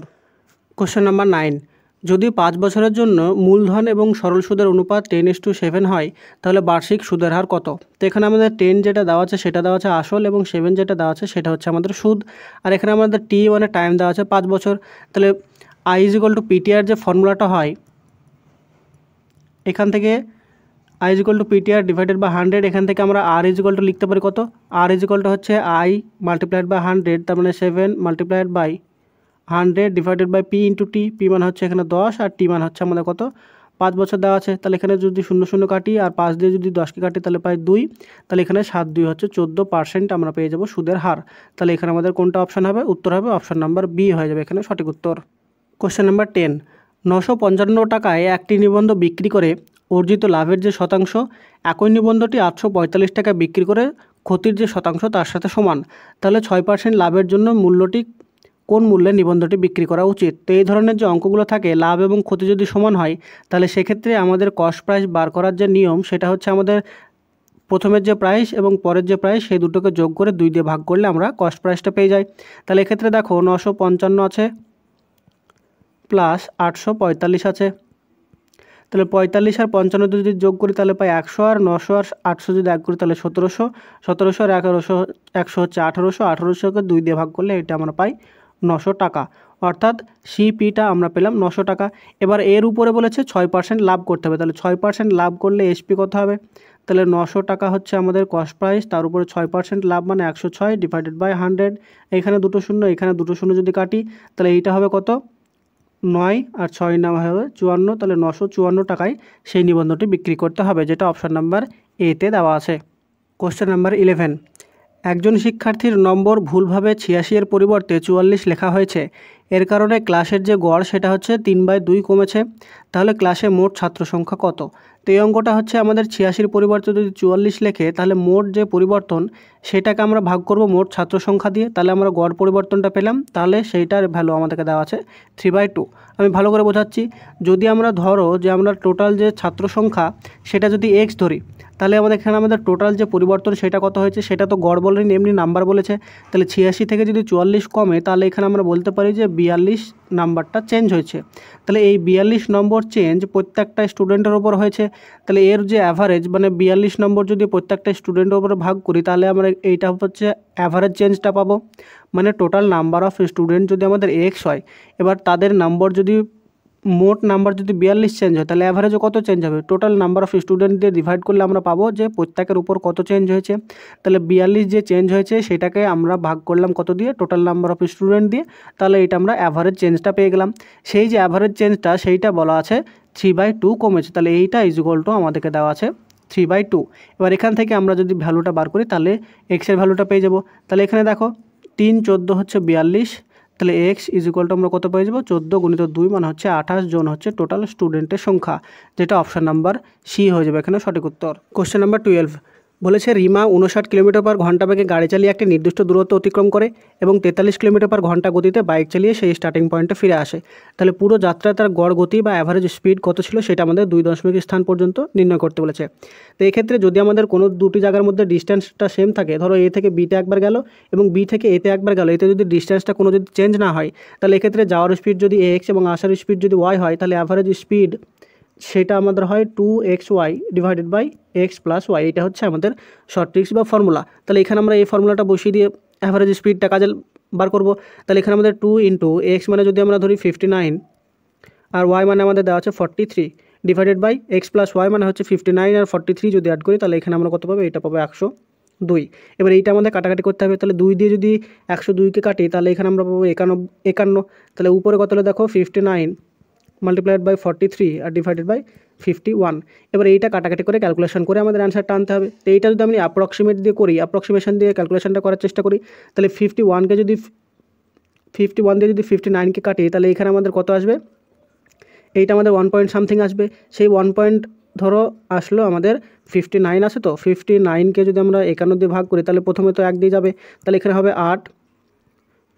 কোশ্চেন নাম্বার 9, যদি 5 বছরের জন্য মূলধন এবং সরল সুদের অনুপাত 10:7 হয় তাহলে বার্ষিক সুদের হার কত? তো এখানে আমাদের 10 যেটা দেওয়া আছে সেটা দেওয়া আছে আসল, এবং 7 যেটা দেওয়া আছে সেটা হচ্ছে আমাদের সুদ। আর এখানে আমাদের টি মানে টাইম দেওয়া আছে 5 বছর। তাহলে I is equal to PTR যে ফর্মুলাটা হয়, এখান থেকে I is equal to PTR divided by 100, এখান থেকে আমরা আর ইজ ইকুয়াল টু লিখতে পারি কত, আর ইজ ইকুয়াল টু হচ্ছে আই মাল্টিপ্লাইড বাই 100, তার মানে 7 multiplied by 100 divided by P into T. P মান হচ্ছে এখানে 10 আর টি মান হচ্ছে আমাদের কত, 5 বছর দেওয়া আছে। তাহলে এখানে যদি 0 0 কাটি আর 5 দিয়ে যদি 10কে কাটি তাহলে পাই 2, তাহলে এখানে 7 2 হচ্ছে 14% আমরা পেয়ে যাব সুদের হার। তাহলে এখানে আমাদের কোনটা অপশান হবে, উত্তর হবে অপশান নাম্বার বি হয়ে যাবে এখানে সঠিক উত্তর। কোশ্চেন নাম্বার 10, 955 টাকায় একটি নিবন্ধ বিক্রি করে অর্জিত লাভের যে শতাংশ একই নিবন্ধটি 845 টাকায় বিক্রি করে ক্ষতির যে শতাংশ তার সাথে সমান, তাহলে 6% লাভের জন্য মূল্যটি কোন মূল্যে নিবন্ধটি বিক্রি করা উচিত? তো এই ধরনের যে অঙ্কগুলো থাকে লাভ এবং ক্ষতি যদি সমান হয় তাহলে সেক্ষেত্রে আমাদের কস্ট প্রাইস বার করার যে নিয়ম সেটা হচ্ছে আমাদের প্রথমের যে প্রাইস এবং পরের যে প্রাইস সেই দুটোকে যোগ করে 2 দিয়ে ভাগ করলে আমরা কস্ট প্রাইসটা পেয়ে যাই। তাহলে এক্ষেত্রে দেখো 955 আছে প্লাস 845 আছে, তাহলে 45 আর 55 যদি যোগ করি তাহলে পাই 100, আর 900 আর 800 যদি এক করি তাহলে 1700, 1700 আর 1100 100 হচ্ছে 1800, 1800কে 2 দিয়ে ভাগ করলে এটা আমরা পাই 900 টাকা, অর্থাৎ সিপিটা আমরা পেলাম 900 টাকা। এবার এর উপরে বলেছে 6% লাভ করতে হবে, তাহলে 6% লাভ করলে এসপি কত হবে, তাহলে 900 টাকা হচ্ছে আমাদের কস্ট প্রাইস, তার উপরে 6% লাভ মানে 106 ডিভাইডেড বাই 100, এখানে দুটো শূন্য এখানে দুটো শূন্য যদি কাটি তাহলে এইটা হবে কত, 9 আর 6 নাম হবে 54, তাহলে 954 টাকায় সেই নিবন্ধটি বিক্রি করতে হবে, যেটা অপশান নাম্বার এতে দেওয়া আছে। কোশ্চেন নাম্বার 11, একজন শিক্ষার্থীর নম্বর ভুলভাবে 86 এর পরিবর্তে 44 লেখা হয়েছে, এর কারণে ক্লাসের যে গড় সেটা হচ্ছে 3/2 কমেছে, তাহলে ক্লাসে মোট ছাত্র সংখ্যা কত? তো এই অঙ্কটা হচ্ছে আমাদের 86 পরিবর্তে যদি 44 লেখে তাহলে মোট যে পরিবর্তন সেটাকে আমরা ভাগ করব মোট ছাত্র সংখ্যা দিয়ে, তাহলে আমরা গড় পরিবর্তনটা পেলাম, তাহলে সেইটার ভ্যালু আমাদেরকে দেওয়া আছে 3/2। আমি ভালো করে বোঝাচ্ছি, যদি আমরা ধরো যে আমরা টোটাল যে ছাত্র সংখ্যা সেটা যদি এক্স ধরি তাহলে আমাদের এখানে আমাদের টোটাল যে পরিবর্তন সেটা কত হয়েছে, সেটা তো গড় বলেনি এমনি নাম্বার বলেছে, তাহলে 86 থেকে যদি 44 কমে তাহলে এখানে আমরা বলতে পারি যে 42 নাম্বারটা চেঞ্জ হয়েছে। তাহলে এই 42 নম্বর চেঞ্জ প্রত্যেকটা স্টুডেন্টের ওপর হয়েছে, তাহলে এর যে অ্যাভারেজ মানে 42 নম্বর যদি প্রত্যেকটা স্টুডেন্টের উপরে ভাগ করি তাহলে আমরা এইটা হচ্ছে অ্যাভারেজ চেঞ্জটা পাবো, মানে টোটাল নাম্বার অফ স্টুডেন্ট যদি আমাদের এক্স হয়, এবার তাদের নাম্বার যদি মোট নাম্বার যদি 42 চেঞ্জ হয় তাহলে অ্যাভারেজে কত চেঞ্জ হবে, টোটাল নাম্বার অফ স্টুডেন্ট দিয়ে ডিভাইড করলে আমরা পাবো যে প্রত্যেকের উপর কত চেঞ্জ হয়েছে। তাহলে 42 যে চেঞ্জ হয়েছে সেটাকে আমরা ভাগ করলাম কত দিয়ে, টোটাল নাম্বার অফ স্টুডেন্ট দিয়ে, তাহলে এটা আমরা অ্যাভারেজ চেঞ্জটা পেয়ে গেলাম। সেই যে অ্যাভারেজ চেঞ্জটা সেইটা বলা আছে 3/2 কমেছে, তাহলে এইটা ইজ ইকুয়াল টু আমাদেরকে দেওয়া আছে 3/2। এবার এখান থেকে আমরা যদি ভ্যালুটা বার করি তাহলে এক্সের ভ্যালুটা পেয়ে যাব। তাহলে এখানে দেখো 3 14 হচ্ছে 42, তাহলে এক্স ইজ ইকুয়াল টু আমরা কত পেয়ে যাবো, 14 গুণিত 2 মানে হচ্ছে 28 জন হচ্ছে টোটাল স্টুডেন্টের সংখ্যা, যেটা অপশান নাম্বার সি হয়ে যাবে এখানে সঠিক উত্তর। কোশ্চেন নাম্বার 12, বলেছে রিমা 59 কিলোমিটার পার ঘন্টা বেগে গাড়ি চালিয়ে একটি নির্দিষ্ট দূরত্ব অতিক্রম করে এবং 43 কিলোমিটার পার ঘন্টা গতিতে বাইক চালিয়ে সেই স্টার্টিং পয়েন্টে ফিরে আসে, তাহলে পুরো যাত্রায় তার গড় গতি বা অ্যাভারেজ স্পিড কত ছিল সেটা আমাদের 2 দশমিক স্থান পর্যন্ত নির্ণয় করতে বলেছে। তো এক্ষেত্রে যদি আমাদের কোনো দুটি জায়গার মধ্যে ডিস্টেন্সটা সেম থাকে, ধরো এ থেকে বিতে একবার গেল এবং বি থেকে এতে একবার গেল, এতে যদি ডিস্টেন্সটা কোনো যদি চেঞ্জ না হয় তাহলে এক্ষেত্রে যাওয়ার স্পিড যদি এক্স এবং আসার স্পিড যদি ওয়াই হয় তাহলে অ্যাভারেজ স্পিড সেটা আমাদের হয় 2xy divided by X plus Y, এটা হচ্ছে আমাদের শর্ট ট্রিক্স বা ফর্মুলা। তাহলে এখানে আমরা এই ফর্মুলাটা বসিয়ে দিয়ে অ্যাভারেজ স্পিডটা কাজে বার করব। তাহলে এখানে আমাদের 2 ইন্টু এক্স মানে যদি আমরা ধরি 59 আর ওয়াই মানে আমাদের দেওয়া আছে 43 divided by X plus Y মানে হচ্ছে 59 আর 43 যদি অ্যাড করি তাহলে এখানে আমরা কত পাবো, এটা পাবো 100, 2। এবার এইটা আমাদের কাটাকাটি করতে হবে, তাহলে 2 দিয়ে যদি 102কে কাটি তাহলে এখানে আমরা পাবো 51। তাহলে উপরে কত হলো দেখো 59 মাল্টিপ্লাইড বাই 43 আর ডিভাইডেড বাই 51। এবার এইটা কাটাকাটি করে ক্যালকুলেশন করে আমাদের অ্যান্সারটা আনতে হবে। তো এইটা যদি আমি অ্যাপ্রক্সিমেট দিয়ে করি, অ্যাপ্রক্সিমেশন দিয়ে ক্যালকুলেশনটা করার চেষ্টা করি, তাহলে 51 দিয়ে যদি 59কে কাটি তাহলে এখানে আমাদের কত আসবে, এইটা আমাদের 1 পয়েন্ট সামথিং আসবে। সেই 1 পয়েন্ট ধরো আসলো আমাদের 59 আছে, তো 59কে যদি আমরা 51 দিয়ে ভাগ করি তাহলে প্রথমে তো 1 দিয়ে যাবে, তাহলে এখানে হবে 8,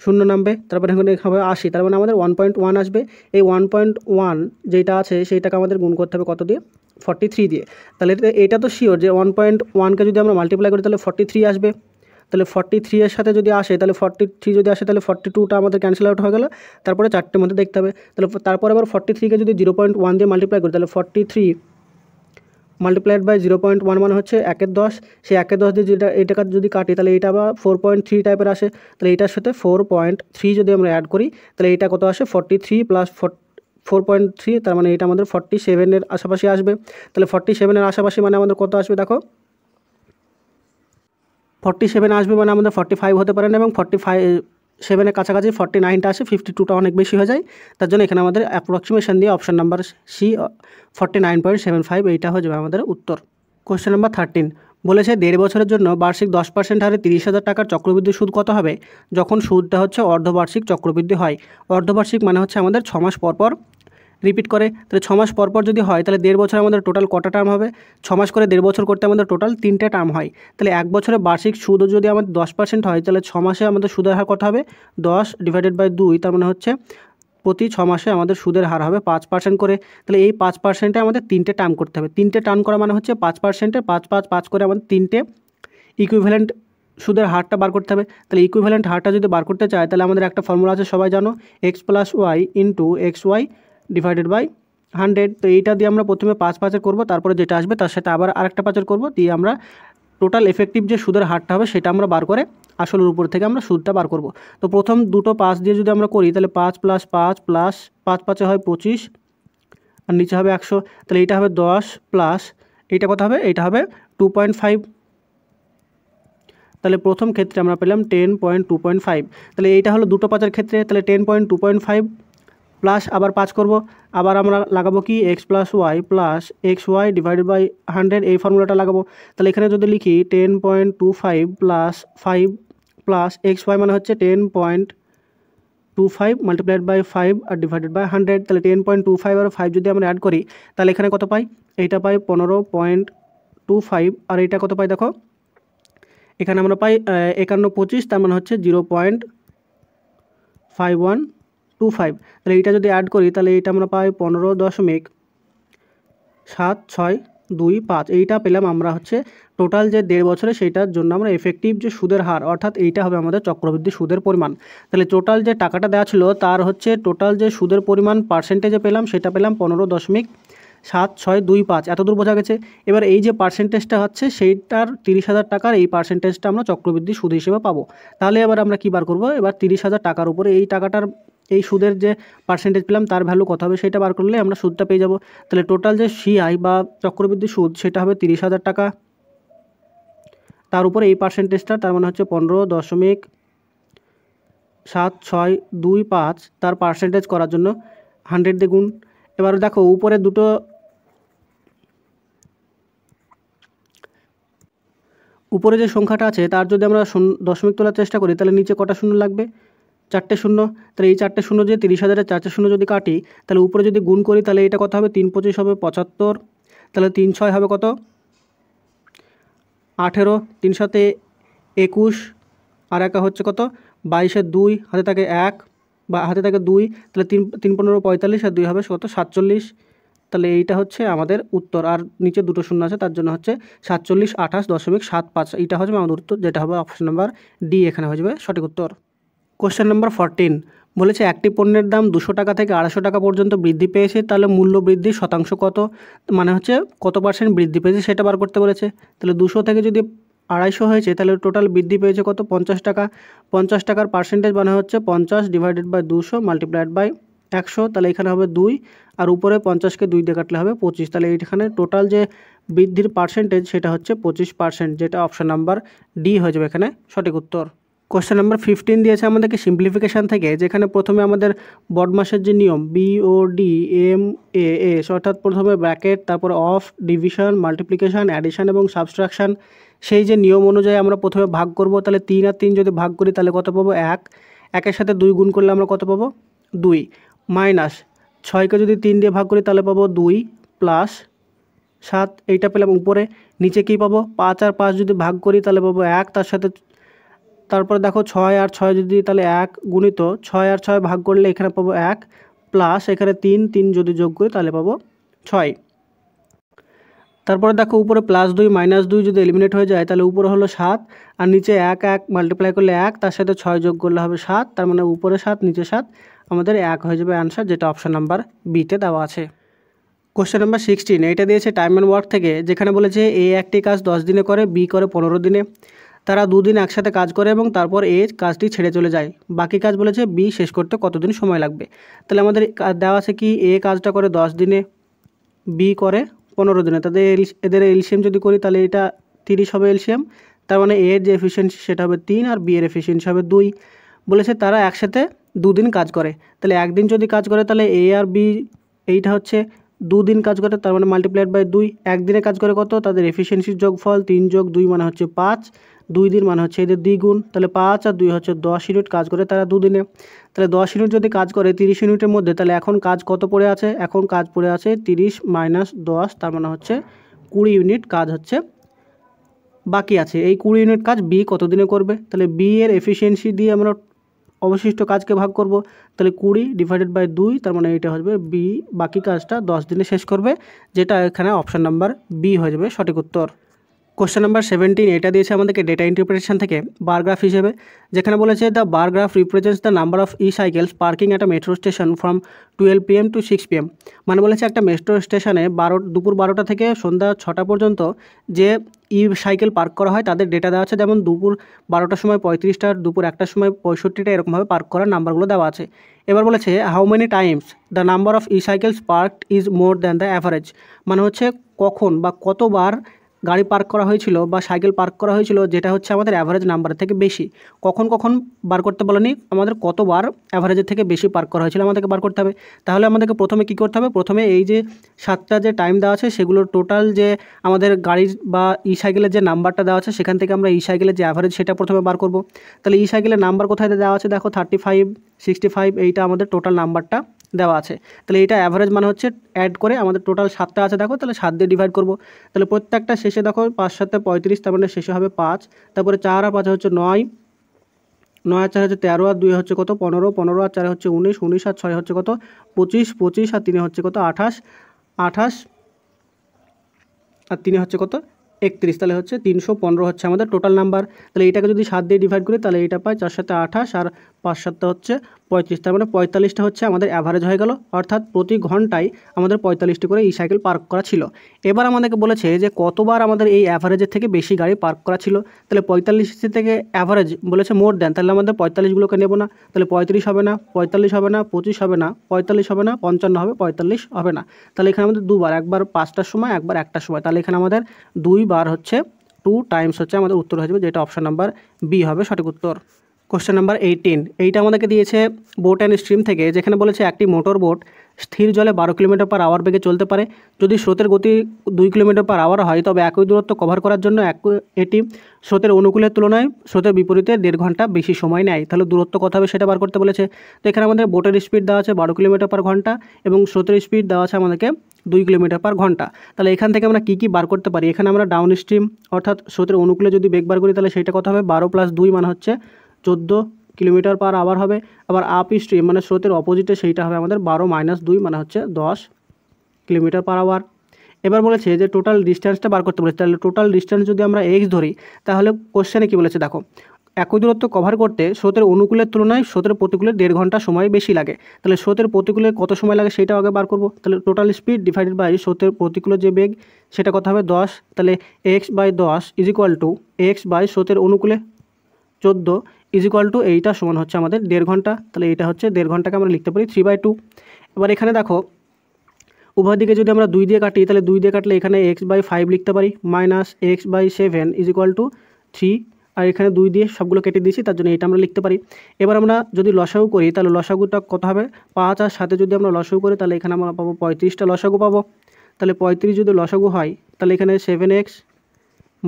0 নামবে, তারপরে এখানে হবে 80, তার মানে আমাদের 1.1 আসবে। এই 1.1 যেটা আছে সেইটাকে আমাদের গুণ করতে হবে কত দিয়ে, 43 দিয়ে। তাহলে এটা তো শিওর যে 1.1কে যদি আমরা মাল্টিপ্লাই করি তাহলে 43 আসবে। তাহলে 43 এর সাথে যদি আসে তাহলে 43 যদি আসে তাহলে 42টা আমাদের ক্যান্সেল আউট হয়ে গেল, তারপরে চারটের মধ্যে দেখতে হবে। তাহলে তারপরে আবার 43কে যদি 0.1 দিয়ে মাল্টিপ্লাই করি তাহলে 43 মাল্টিপ্লাইড বাই 0.1 মানে হচ্ছে 1/10। সেই 1/10 দিয়ে যেটা এটাকে যদি কাটি তাহলে এটা আবার 4.3 টাইপের আসে। তাহলে এটার সাথে 4.3 যদি আমরা অ্যাড করি তাহলে এটা কত আসে 43 প্লাস 4.3, তার মানে এটা আমাদের 47-এর আশেপাশে আসবে। তাহলে 47-এর আশেপাশে মানে আমাদের কত আসবে দেখো, 47 আসবে, মানে আমাদের 45 হতে পারে না, এবং 47-এর কাছাকাছি 49টা আসে, 52টা অনেক বেশি হয়ে যায়। তার জন্য এখানে আমাদের অ্যাপ্রক্সিমেশন দিয়ে অপশন নাম্বার সি 49.75 এইটা হয়ে যাবে আমাদের উত্তর। কোশ্চেন নাম্বার 13 বলেছে 1.5 বছরের জন্য বার্ষিক 10% হারে 30,000 টাকার চক্রবৃদ্ধি সুদ কত হবে যখন সুদটা হচ্ছে অর্ধবার্ষিক চক্রবৃদ্ধি হয়। অর্ধবার্ষিক মানে হচ্ছে আমাদের 6 মাস পর পর রিপিট করে। তাহলে 6 মাস পর পর যদি হয় তাহলে 1.5 বছর আমাদের টোটাল কটা টার্ম হবে, 6 মাস করে 1.5 বছর করতে আমাদের টোটাল 3টে টার্ম হয়। তাহলে 1 বছরে বার্ষিক সুদও যদি আমাদের 10% হয় তাহলে 6 মাসে আমাদের সুদের হার কত হবে, 10 ডিভাইডেড বাই 2, তার মানে হচ্ছে প্রতি 6 মাসে আমাদের সুদের হার হবে 5% করে। তাহলে এই 5%-এ আমাদের 3টে টার্ম করতে হবে। 3টে টার্ম করা মানে হচ্ছে 5%-এ 5 করে আমাদের 3টে ইকুইভ্যালেন্ট সুদের হারটা বার করতে হবে। তাহলে ইকুইভ্যালেন্ট হারটা যদি বার করতে চাই তাহলে আমাদের একটা ফর্মুলা আছে সবাই জানো, x + y into xy divided by 100। তো এইটা দিয়ে আমরা প্রথমে 5 করবো, তারপরে যেটা আসবে তার সাথে আবার আরেকটা 5 করবো, দিয়ে আমরা টোটাল এফেক্টিভ যে সুদের হারটা হবে সেটা আমরা বার করে আসলের উপর থেকে আমরা সুদটা বার করব। তো প্রথম দুটো 5 দিয়ে যদি আমরা করি তাহলে 5 + 5 প্লাস 5 5 হয় 25 আর নিচে হবে 100। তাহলে এইটা হবে 10 প্লাস এইটা কত হবে, এইটা হবে 2.5। তাহলে প্রথম ক্ষেত্রে আমরা পেলাম 10.2.5। তাহলে এইটা হলো দুটো 5-এর ক্ষেত্রে। তাহলে 10.2.5 প্লাস আবার 5 করব, আবার আমরা লাগাবো কি x + y plus xy divided by 100, এই ফর্মুলাটা লাগাবো। তাহলে এখানে যদি লিখি 10.25 প্লাস 5 প্লাস xy মানে হচ্ছে 10.25 মাল্টিপ্লাইড বাই 5 আর ডিভাইডেড বাই 100। তাহলে 10.25 আর 5 যদি আমরা অ্যাড করি তাহলে এখানে কত পাই, এইটা পাই 15.25 আর এইটা কত পাই দেখো, এখানে আমরা পাই 5125, তার মানে হচ্ছে 0.5125। তাহলে এইটা যদি অ্যাড করি তাহলে এইটা আমরা পাই 15.7625। এইটা পেলাম আমরা হচ্ছে টোটাল যে 1.5 বছরে সেইটার জন্য আমরা এফেক্টিভ যে সুদের হার, অর্থাৎ এইটা হবে আমাদের চক্রবৃদ্ধি সুদের পরিমাণ। তাহলে টোটাল যে টাকাটা দেওয়া ছিল তার হচ্ছে টোটাল যে সুদের পরিমাণ পার্সেন্টেজে পেলাম সেটা পেলাম 15.7625। এতদূর বোঝা গেছে। এবার এই যে পার্সেন্টেজটা হচ্ছে সেইটার 30,000 টাকার এই পার্সেন্টেজটা আমরা চক্রবৃদ্ধি সুদ হিসেবে পাবো। তাহলে এবার আমরা কী বার করবো, এবার 30,000 টাকার উপরে এই টাকাটার এই সুদের যে পার্সেন্টেজ পেলাম তার ভ্যালু কত হবে সেটা বার করলে আমরা সুদটা পেয়ে যাব। তাহলে টোটাল যে সিআই বা চক্রবৃদ্ধি সুদ সেটা হবে 30,000 টাকা, তার উপরে এই পার্সেন্টেজটা, তার মানে হচ্ছে 15.7625। তার পার্সেন্টেজ করার জন্য 100 দিয়ে গুণ। এবার দেখো উপরে দুটো উপরে যে সংখ্যাটা আছে তার যদি আমরা দশমিক তোলার চেষ্টা করি তাহলে নিচে কটা শূন্য লাগবে, 4টে শূন্য। তাহলে এই 4টে শূন্য যে 30,000-এর 4টে শূন্য যদি কাটি তাহলে উপরে যদি গুণ করি তাহলে এটা কত হবে, 3 25 হবে 75। তাহলে 3 6 হবে কত, 18, 3 7 21 আর একা হচ্ছে কত 22 2 হাতে থাকে 1 বা হাতে থাকে 2, তাহলে 3 3 15 45 আর 2 হবে কত 47। তাহলে এইটা হচ্ছে আমাদের উত্তর। আর নিচে দুটো শূন্য আছে তার জন্য হচ্ছে 4728.75। এইটা হচ্ছে আমাদের উত্তর, যেটা হবে অপশন নাম্বার ডি এখানে হয়ে যাবে সঠিক উত্তর। কোশ্চেন নাম্বার 14 বলেছে একটি পণ্যের দাম 200 টাকা থেকে 250 টাকা পর্যন্ত বৃদ্ধি পেয়েছে, তাহলে মূল্য বৃদ্ধির শতাংশ কত, মানে হচ্ছে কত পার্সেন্ট বৃদ্ধি পেয়েছে সেটা বার করতে বলেছে। তাহলে 200 থেকে যদি 250 হয়েছে তাহলে টোটাল বৃদ্ধি পেয়েছে কত, 50 টাকা। 50 টাকার পার্সেন্টেজ মানে হচ্ছে 50 ডিভাইডেড বাই 200 মাল্টিপ্লাইড বাই 100, তাহলে এখানে হবে 2, আর উপরে 50কে 2 দিয়ে কাটলে হবে 25। তাহলে এইখানে টোটাল যে বৃদ্ধির পার্সেন্টেজ সেটা হচ্ছে 25%, যেটা অপশন নাম্বার ডি হয়ে যাবে এখানে সঠিক উত্তর। কোশ্চেন নাম্বার 15 দিয়েছে আমাদেরকে সিম্পলিফিকেশান থেকে, যেখানে প্রথমে আমাদের বডমাসের যে নিয়ম BODMAS, অর্থাৎ প্রথমে ব্র্যাকেট, তারপর অফ, ডিভিশন, মাল্টিপ্লিকেশান, অ্যাডিশান এবং সাবস্ট্রাকশান, সেই যে নিয়ম অনুযায়ী আমরা প্রথমে ভাগ করব। তাহলে 3 আর 3 যদি ভাগ করি তাহলে কত পাবো? 1। 1-এর সাথে 2 গুণ করলে আমরা কত পাবো? 2। মাইনাস 6কে যদি 3 দিয়ে ভাগ করি তাহলে পাবো 2 প্লাস 7, এইটা পেলাম উপরে। নিচে কী পাবো? 5 আর 5 যদি ভাগ করি তাহলে পাবো 1, তার সাথে তারপরে দেখো 6 আর 6 যদি, তাহলে 1 গুণিত 6 আর 6 ভাগ করলে এখানে পাবো 1 প্লাস এখানে 3 যদি যোগ করি তাহলে পাবো 6। তারপরে দেখো উপরে +2 -2 যদি এলিমিনেট হয়ে যায় তাহলে উপরে হলো 7, আর নিচে 1 1 মাল্টিপ্লাই করলে 1, তার সাথে 6 যোগ করলে হবে 7, তার মানে উপরে 7 নিচে 7, আমাদের 1 হয়ে যাবে অ্যান্সার, যেটা অপশান নাম্বার বিতে দেওয়া আছে। কোশ্চেন নাম্বার 16 এটা দিয়েছে টাইম অ্যান্ড ওয়ার্ক থেকে, যেখানে বলেছে এ একটি কাজ 10 দিনে করে, বি করে 15 দিনে। তারা 2 দিন একসাথে কাজ করে এবং তারপর এ কাজটি ছেড়ে চলে যায়। বাকি কাজ বলেছে বি শেষ করতে কতদিন সময় লাগবে। তাহলে আমাদের দেওয়া আছে কি এ কাজটা করে 10 দিনে, বি করে 15 দিনে। এদের এলসিএম যদি করি তাহলে এটা 30 হবে এলসিএম, তার মানে এর যে এফিসিয়েন্সি সেটা হবে 3 আর বি এর এফিসিয়েন্সি হবে 2। বলেছে তারা একসাথে 2 দিন কাজ করে, তাহলে একদিন যদি কাজ করে তাহলে এ আর বি এইটা হচ্ছে 2 দিন কাজ করে, তার মানে মাল্টিপ্লাইড বাই 2। একদিনে কাজ করে কত? তাদের এফিসিয়েন্সির যোগফল 3 যোগ 2 মানে হচ্ছে 5, 2 দিন মানে হচ্ছে এদের দ্বিগুণ, তাহলে 5 আর 2 হচ্ছে 10 ইউনিট কাজ করে তারা 2 দিনে। তাহলে 10 ইউনিট যদি কাজ করে 30 ইউনিটের মধ্যে, তাহলে এখন কাজ কত পড়ে আছে? এখন কাজ পড়ে আছে 30 - 10, তার মানে হচ্ছে 20 ইউনিট কাজ হচ্ছে বাকি আছে। এই 20 ইউনিট কাজ বি কত দিনে করবে? তাহলে বি এর এফিসিয়েন্সি দিয়ে আমরা অবশিষ্ট কাজকে ভাগ করব, তাহলে 20 ডিভাইডেড বাই 2, তার মানে এটা হবে বি বাকি কাজটা 10 দিনে শেষ করবে, যেটা এখানে অপশান নাম্বার বি হয়ে যাবে সঠিক উত্তর। কোশ্চেন নাম্বার 17 এটা দিয়েছে আমাদেরকে ডেটা ইন্টারপ্রিটেশন থেকে বার গ্রাফ হিসেবে, যেখানে বলেছে the bar graph represents the number of E cycles parking at a metro station from 12 PM to 6 PM। মানে বলেছে একটা মেট্রো স্টেশনে দুপুর 12টা থেকে সন্ধ্যা 6টা পর্যন্ত যে ই সাইকেল পার্ক করা হয় তাদের ডেটা দেওয়া আছে, যেমন দুপুর 12টার সময় 35টা, দুপুর 1টার সময় 65টা, এরকমভাবে পার্ক করার নাম্বারগুলো দেওয়া আছে। এবার বলেছে how many Times the number of E cycles parked is more than the average. মানে হচ্ছে কখন বা কতবার গাড়ি পার্ক করা হয়েছিল বা সাইকেল পার্ক করা হয়েছিল যেটা হচ্ছে আমাদের অ্যাভারেজ নাম্বারের থেকে বেশি। কখন কখন বার করতে বলেনি, আমাদের কতবার অ্যাভারেজের থেকে বেশি পার্ক করা হয়েছিল আমাদেরকে বার করতে হবে। তাহলে আমাদেরকে প্রথমে কী করতে হবে? প্রথমে এই যে 7টা যে টাইম দেওয়া আছে সেগুলোর টোটাল যে আমাদের গাড়ির বা ই সাইকেলের যে নাম্বারটা দেওয়া আছে সেখান থেকে আমরা ই সাইকেলের যে অ্যাভারেজ সেটা প্রথমে বার করব। তাহলে ই সাইকেলের নাম্বার কোথায় দেওয়া আছে? দেখো 35, 65, এইটা আমাদের টোটাল নাম্বারটা দেওয়া আছে। তাহলে এটা অ্যাভারেজ মানে হচ্ছে অ্যাড করে আমাদের টোটাল 7টা আছে, দেখো তাহলে 7 দিয়ে ডিভাইড করব। তাহলে প্রত্যেকটা শেষে দেখো 5 7 35, তার মানে শেষে হবে 5, তারপরে 4 আর 5 হচ্ছে 9, 9 আর 4 হচ্ছে 13, আর 2 হচ্ছে কত? 15, 15 আর 4 হচ্ছে 19, 19 আর 6 হচ্ছে কত? 25, 25 আর 3 হচ্ছে কত? 28, 28 আর 3 হচ্ছে কত? 31, তাহলে হচ্ছে 315 হচ্ছে আমাদের টোটাল নাম্বার। তাহলে এটাকে যদি 7 দিয়ে ডিভাইড করি তাহলে এটা পাই 4 7 28 আর 5 7 হচ্ছে 35, তার মানে 45টা হচ্ছে আমাদের অ্যাভারেজ হয়ে গেল, অর্থাৎ প্রতি ঘন্টায় আমাদের 45টি করে ই সাইকেল পার্ক করা ছিল। এবার আমাদেরকে বলেছে যে কতবার আমাদের এই অ্যাভারেজের থেকে বেশি গাড়ি পার্ক করা ছিল। তাহলে 45 থেকে অ্যাভারেজ বলেছে মোর দেন, তাহলে আমাদের 45গুলোকে নেব না, তাহলে 35 হবে না, 45 হবে না, 25 হবে না, 45 হবে না, 55 হবে, 45 হবে না। তাহলে এখানে আমাদের দুবার, একবার 5টার সময়, একবার 1টার সময়, তাহলে এখানে আমাদের 2 বার হচ্ছে 2 টাইমস হচ্ছে আমাদের উত্তর হয়ে যাবে, যেটা অপশান নাম্বার বি হবে সঠিক উত্তর। কোশ্চেন নাম্বার 18 এইটা আমাদেরকে দিয়েছে বোট অ্যান্ড স্ট্রিম থেকে, যেখানে বলেছে একটি মোটর বোট স্থির জলে 12 কিলোমিটার/আওয়ার বেগে চলতে পারে। যদি স্রোতের গতি 2 কিলোমিটার/আওয়ার হয় তবে একই দূরত্ব কভার করার জন্য এটি স্রোতের অনুকূলের তুলনায় স্রোতের বিপরীতে 1.5 ঘন্টা বেশি সময় নেয়। তাহলে দূরত্ব কত হবে সেটা বার করতে বলেছে। তো এখানে আমাদের বোটের স্পিড দেওয়া আছে 12 কিলোমিটার/ঘন্টা এবং স্রোতের স্পিড দেওয়া আছে আমাদেরকে 2 কিলোমিটার/ঘন্টা। তাহলে এখান থেকে আমরা কী বার করতে পারি? এখানে আমরা ডাউন স্ট্রিম অর্থাৎ স্রোতের অনুকূলে যদি বেগ বার করি তাহলে সেটা কত হবে? 12 + 2 মানে হচ্ছে 14 কিলোমিটার/আওয়ার হবে। আবার আপ স্ট্রিম মানে স্রোতের অপোজিটে সেইটা হবে আমাদের 12 - 2 মানে হচ্ছে 10 কিলোমিটার/আওয়ার। এবার বলেছে যে টোটাল ডিস্ট্যান্সটা বার করতে বলেছে। তাহলে টোটাল ডিস্ট্যান্স যদি আমরা এক্স ধরি তাহলে কোশ্চেনে কী বলেছে দেখো, একই দূরত্ব কভার করতে স্রোতের অনুকূলের তুলনায় স্রোতের প্রতিকূলে 1.5 ঘন্টা সময় বেশি লাগে। তাহলে স্রোতের প্রতিকূলে কত সময় লাগে সেটাও আগে বার করব। তাহলে টোটাল স্পিড ডিভাইডেড বাই স্রোতের প্রতিকূলে যে বেগ সেটা কত হবে? 10। তাহলে x/10 = x বাই স্রোতের অনুকূলে 14 ইজিক্যাল টু এইটা সমান হচ্ছে আমাদের 1.5 ঘন্টা। তাহলে এইটা হচ্ছে 1.5 ঘন্টাকে আমরা লিখতে পারি 3/2। এবার এখানে দেখো উভয় দিকে যদি আমরা 2 দিয়ে কাটি, তাহলে 2 দিয়ে কাটলে এখানে x/5 লিখতে পারি, মাইনাস x/7 ইজিক্যাল টু 3। আর এখানে 2 দিয়ে সবগুলো কেটে দিয়েছি, তার জন্য এটা আমরা লিখতে পারি। এবার আমরা যদি লসাগু করি, তাহলে লসাগুটা কত হবে? 5 আর 7 যদি আমরা লসাগু করি, তাহলে এখানে আমরা পাবো 35টা লসাগু পাবো। তাহলে 35 যদি লসাগু হয়, তাহলে এখানে 7x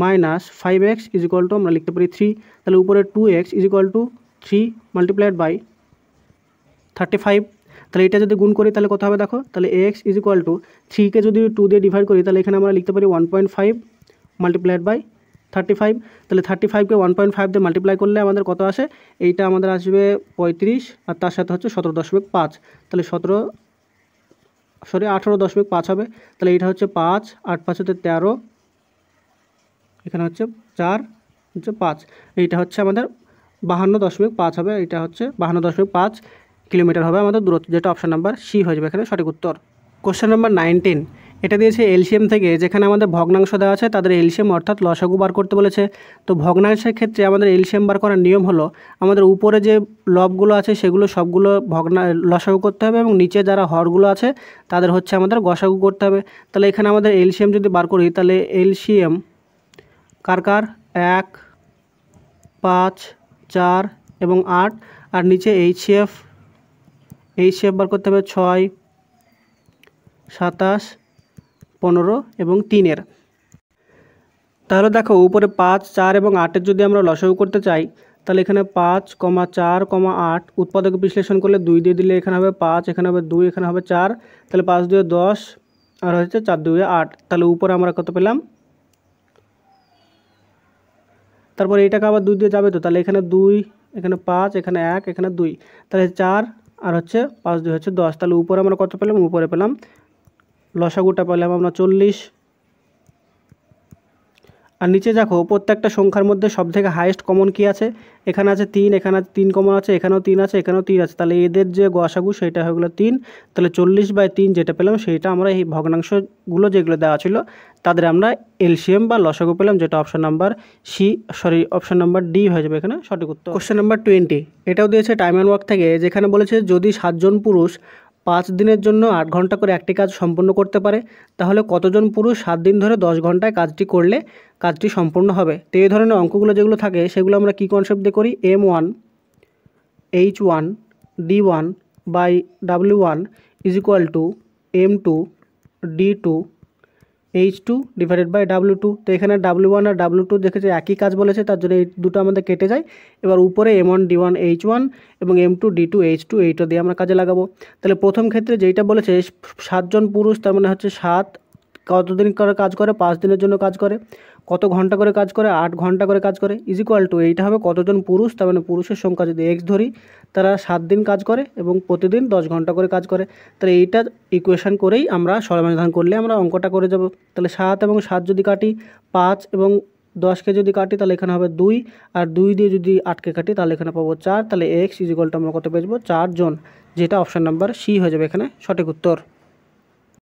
minus 5x is equal two আমরা লিখতে পারি 3। তাহলে উপরে 2x is equal two 3 multiplied by 35। তাহলে এটা যদি গুণ করি তাহলে কত হবে দেখো, তাহলে x ইজিক্যাল টু 3কে যদি 2 দিয়ে ডিভাইড করি, তাহলে এখানে আমরা লিখতে পারি 1.5 মাল্টিপ্লাইড বাই 35। তাহলে 35কে 1.5 দিয়ে মাল্টিপ্লাই করলে আমাদের কত আসে? এইটা আমাদের আসবে 35 আর তার সাথে হচ্ছে 17.5। তাহলে 18.5 হবে। তাহলে এইটা হচ্ছে 5, 8 5 হচ্ছে 13, এখানে হচ্ছে 4 হচ্ছে 5, এইটা হচ্ছে আমাদের 52.5 হবে। এইটা হচ্ছে 52.5 কিলোমিটার হবে আমাদের দূরত্ব, যেটা অপশান নাম্বার সি হয়ে যাবে এখানে সঠিক উত্তর। কোশ্চেন নাম্বার 19, এটা দিয়েছে এলসিএম থেকে, যেখানে আমাদের ভগ্নাংশ দেওয়া আছে তাদের এলসিএম অর্থাৎ লসাগু বার করতে বলেছে। তো ভগ্নাংশের ক্ষেত্রে আমাদের এলসিএম বার করার নিয়ম হলো, আমাদের উপরে যে লবগুলো আছে সেগুলো সবগুলো লসাগু করতে হবে, এবং নিচে যারা হরগুলো আছে তাদের হচ্ছে আমাদের গসাগু করতে হবে। তাহলে এখানে আমাদের এলসিএম যদি বার করি, তাহলে এলসিএম কার 1, 5, 4 এবং 8, আর নিচে এইচসিএফ বার করতে হবে 6, 27, 15 এবং 3-এর। তাহলে দেখো উপরে 5, 4 এবং 8-এর যদি আমরা লসাগু করতে চাই, তাহলে এখানে 5, 4, 8 উৎপাদক বিশ্লেষণ করলে 2 দিয়ে দিলে এখানে হবে 5, এখানে হবে 2, এখানে হবে 4। তাহলে 5 2 10 আর হচ্ছে 4 2 8। তাহলে উপরে আমরা কত পেলাম? তারপর এইটাকে আবার 2 দিয়ে যাবে, তো তাহলে এখানে 2, এখানে 5, এখানে 1, এখানে 2, তাহলে 4 আর হচ্ছে 5 2 হচ্ছে 10। তাহলে উপরে আমরা কত পেলাম? উপরে পেলাম লসাগুটা পেলাম আমরা 40। আর নিচে দেখো প্রত্যেকটা সংখ্যার মধ্যে সবথেকে হাইয়েস্ট কমন কি আছে? এখানে আছে 3, এখানে আছে 3 কমন আছে, এখানেও 3 আছে, এখানেও 3 আছে। তাহলে এদের যে গসাগু সেটা হয়ে গেলো 3। তাহলে 40/3 যেটা পেলাম সেইটা আমরা এই ভগ্নাংশগুলো যেগুলো দেওয়া ছিল তাদের আমরা এলসিএম বা লসাগু পেলাম, যেটা option number option number D হয়ে যাবে এখানে সঠিক উত্তর। কোশ্চেন নাম্বার 20, এটাও দিয়েছে টাইম অ্যান্ড ওয়ার্ক থেকে, যেখানে বলেছে যদি 7 জন পুরুষ 5 দিনের জন্য 8 ঘন্টা করে একটি কাজ সম্পূর্ণ করতে পারে, তাহলে কতজন পুরুষ 7 দিন ধরে 10 ঘন্টায় কাজটি করলে কাজটি সম্পূর্ণ হবে? তো এই ধরনের অঙ্কগুলো যেগুলো থাকে সেগুলো আমরা কী কনসেপ্ট দিয়ে করি? M1 H1 D1 by W1 is equal to M2 D2 H2 divided by W2। তো এখানে W1 আর W2 দেখেছে একই কাজ বলেছে, তার জন্য এই দুটো আমাদের কেটে যায়। এবার উপরে M1 D1 H1 এবং M2 D2 H2 এইটা দিয়ে আমরা কাজে লাগাবো। তাহলে প্রথম ক্ষেত্রে যেইটা বলেছে 7 জন পুরুষ, তার মানে হচ্ছে 7 কতদিন করে কাজ করে? 5 দিনের জন্য কাজ করে। কত ঘন্টা করে কাজ করে? 8 ঘন্টা করে কাজ করে। ইজ ইকুয়াল টু এইটা হবে কতজন পুরুষ, তার মানে পুরুষের সংখ্যা যদি x ধরি, তারা 7 দিন কাজ করে এবং প্রতিদিন 10 ঘন্টা করে কাজ করে। তাহলে এইটা ইকুয়েশন করেই আমরা সমাধান করলে আমরা অঙ্কটা করে যাব। তাহলে 7 এবং 7 যদি কাটি, 5 এবং 10কে যদি কাটি, তাহলে এখানে হবে 2, আর 2 দিয়ে যদি 8কে কাটি তাহলে এখানে পাবো 4। তাহলে x ইজ ইকুয়াল টু আমরা কত পেয়ে যাবো? 4 জন, যেটা অপশান নাম্বার সি হয়ে যাবে এখানে সঠিক উত্তর।